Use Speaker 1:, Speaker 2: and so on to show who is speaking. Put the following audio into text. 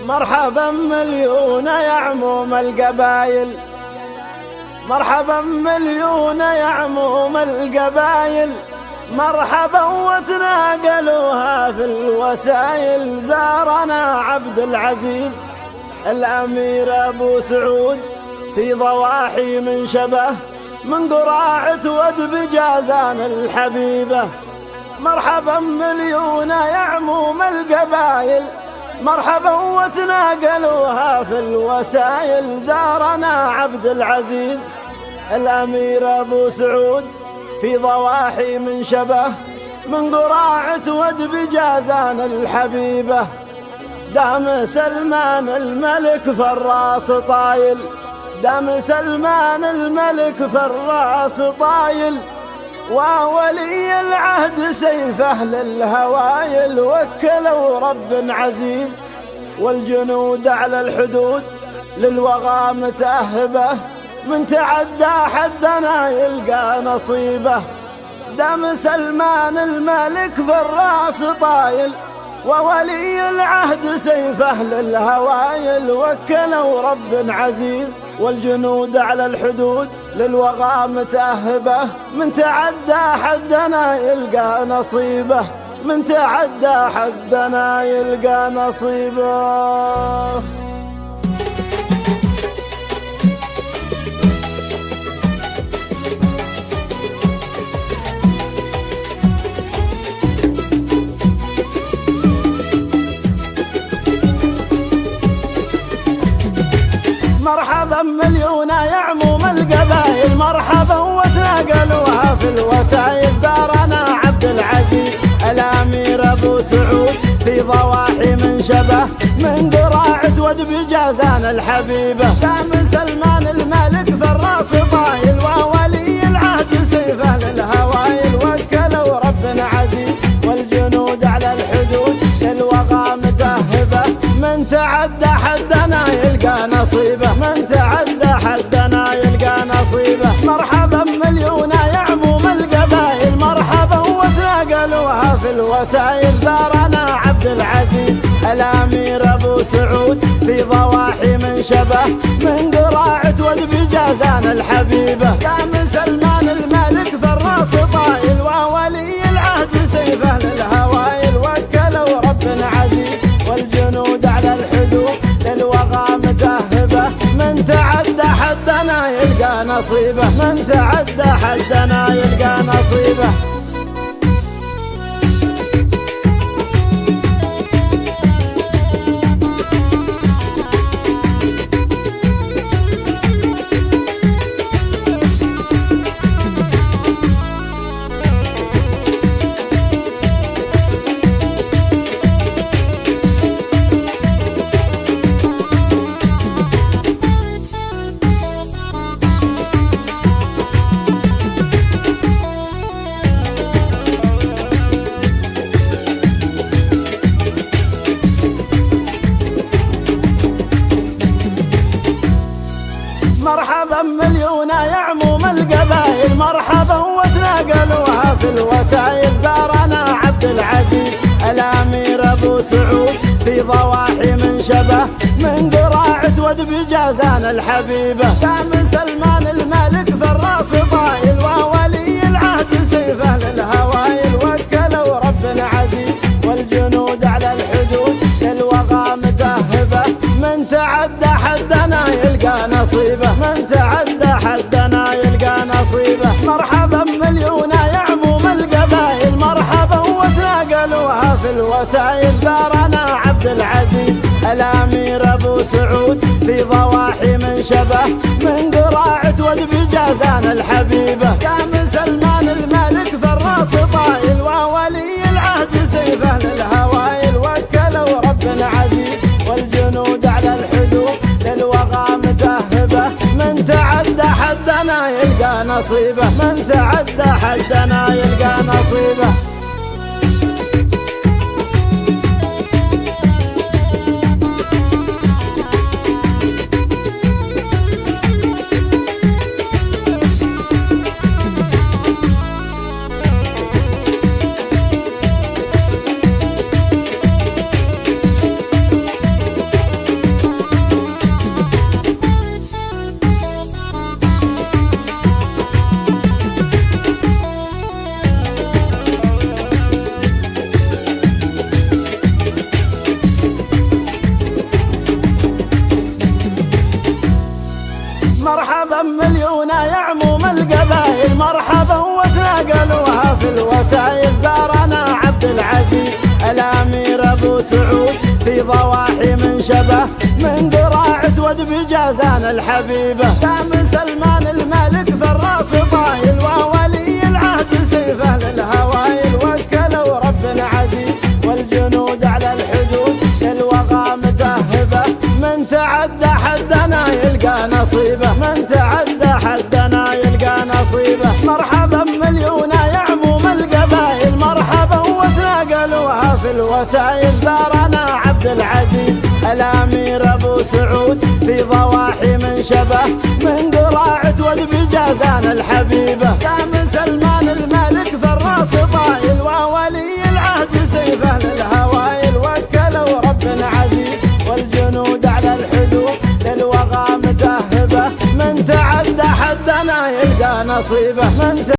Speaker 1: مرحبا مليون يا عموم القبايل، مرحبا مليون يا عموم القبايل، مرحبا وتناقلوها في الوسائل. زارنا عبد العزيز الأمير أبو سعود في ضواحي من شبه، من قراعة ود بجازان الحبيبة. مرحبا مليون يا عموم القبايل، مرحبا وتناقلوها في الوسائل. زارنا عبد العزيز الأمير أبو سعود في ضواحي من شبه، من قراعة ود بجازان الحبيبة. دام سلمان الملك فراس طايل، دام سلمان الملك فراس طايل، وولي العهد سيفه للهوايل. وكلوا رب عزيز والجنود على الحدود، للوغى متأهبه، من تعدى حدنا يلقى نصيبه. دام سلمان الملك فراس طايل، وولي العهد سيفه للهوايل. وكلوا رب عزيز والجنود على الحدود، للوغى متأهبه، من تعدى حدنا يلقى نصيبه، من تعدى حدنا يلقى نصيبه. مرحبا مليون يا عموم القبايل، مرحبا وتناقلوها في الوسائل. زارنا عبد العزيز الأمير أبو سعود في ضواحي من شبه، من قراعة ود بجازان الحبيبة. دام سلمان الملك فراس طايل، وولي العهد سيفه للهوايل. وكلوا ربنا عزيز والجنود على الحدود، للوغى متأهبه، من تعدى حدنا يلقى نصيبه، من تعدى حدنا يلقى نصيبه. مرحبا مليون يا عموم القبايل، مرحبا وتناقلوها في الوسائل. زارنا عبد العزيز الأمير أبو سعود في ضواحي من شبه، من قراعة ود بجازان الحبيبة. دام سلمان الملك فراس طايل، وولي العهد سيفه للهوايل. وكلوا ربنا عزيز والجنود على الحدود، للوغى متأهبه، من تعدى حدنا يلقى نصيبه، من تعدى حدنا يلقى نصيبه. مرحبا مليون يا عموم القبايل، مرحبا وتناقلوها في الوسائل. زارنا عبد العزيز الأمير أبو سعود في ضواحي من شبه، من قراعة ود بجازان الحبيبة. دام سلمان الملك فراس طايل، وولي العهد سيفه للهوايل. وكلوا ربنا عزيز والجنود على الحدود، للوغى متأهبه، من تعدى حدنا يلقى نصيبه، من تعدى حدنا يلقى نصيبه. مرحبا مليون يا عموم القبايل، مرحبا وتناقلوها في الوسائل. زارنا عبد العزيز الأمير أبو سعود في ضواحي من شبه، من قراعة ود بجازان الحبيبة. دام سلمان الملك فراس طايل، وولي العهد سيفه للهوايل. وكلوا ربنا عزيز والجنود على الحدود، للوغى متأهبه، من تعدى حدنا يلقى نصيبه، من تعدى حدنا يلقى نصيبه. عموم القبائل مرحبا وتناقلوها في الوسائل. زارنا عبد العزيز الامير ابو سعود في ضواحي من شبه من قراعة ودب جازان الحبيبة. دام سلمان الملك فراس طايل وولي العهد سيفه للهوايل. وكلوا رب العزيز والجنود على الحدود للوغى متهبة. من تعدى حدنا يلقى نصيبه، من تعدى حدنا يلقى نصيبه. مرحبا مليونا يا عموم القبائل مرحبا وتناقلوها في الوسائل. زارنا عبد العزيز الامير ابو سعود في ضواحي من شبه من قراعة ودب جازان الحبيبة. دام سلمان الملك فراس طايل وولي العهد سيفه للهوايل. وكلوا رب العزيز والجنود على الحدود للوغى متهبة. من تعدى حدنا يلقى نصيبه.